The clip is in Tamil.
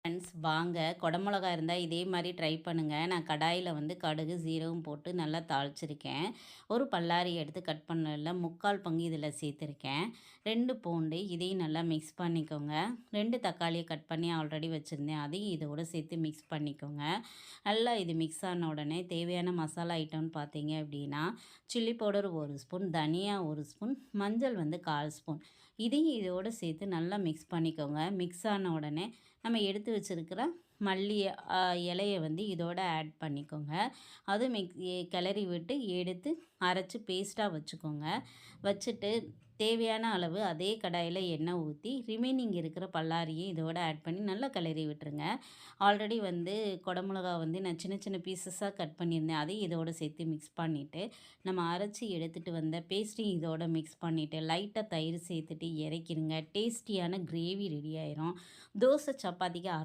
ஃப்ரெண்ட்ஸ் வாங்க குடமிளகா இருந்தால் இதே மாதிரி ட்ரை பண்ணுங்கள். நான் கடாயில் வந்து கடுகு சீரகம் போட்டு நல்லா தாளிச்சிருக்கேன். ஒரு பல்லாரி எடுத்து கட் பண்ணல 3/4 பங்கு இதில் சேர்த்துருக்கேன். 2 பூண்டு இதையும் நல்லா மிக்ஸ் பண்ணிக்கோங்க. 2 தக்காளியை கட் பண்ணி ஆல்ரெடி வச்சுருந்தேன், அதையும் இதோடு சேர்த்து மிக்ஸ் பண்ணிக்கோங்க. நல்லா இது மிக்ஸ் ஆன உடனே தேவையான மசாலா ஐட்டம்னு பார்த்தீங்க அப்படின்னா சில்லி பவுடர் 1 ஸ்பூன், தனியா 1 ஸ்பூன், மஞ்சள் வந்து 1/4 ஸ்பூன் இதையும் இதோடு சேர்த்து நல்லா மிக்ஸ் பண்ணிக்கோங்க. மிக்ஸ் ஆன உடனே நம்ம எடுத்து வச்சுருக்கிற மல்லி இலையை வந்து இதோட ஆட் பண்ணிக்கோங்க. அது கிளறி விட்டு எடுத்து அரைச்சி பேஸ்ட்டாக வச்சுக்கோங்க. வச்சுட்டு தேவையான அளவு அதே கடாயில் எண்ணெய் ஊற்றி ரிமைனிங் இருக்கிற பல்லாரியும் இதோட ஆட் பண்ணி நல்லா கிளறி விட்டுருங்க. ஆல்ரெடி வந்து குடமிளகா வந்து நான் சின்ன சின்ன பீசஸாக கட் பண்ணியிருந்தேன், அதையும் இதோடு சேர்த்து மிக்ஸ் பண்ணிவிட்டு நம்ம அரைச்சி எடுத்துகிட்டு வந்த பேஸ்ட்டையும் இதோட மிக்ஸ் பண்ணிவிட்டு லைட்டாக தயிர் சேர்த்துட்டு இறக்கிருங்க. டேஸ்டியான கிரேவி ரெடி ஆயிரும். தோசை சப்பாத்திக்கு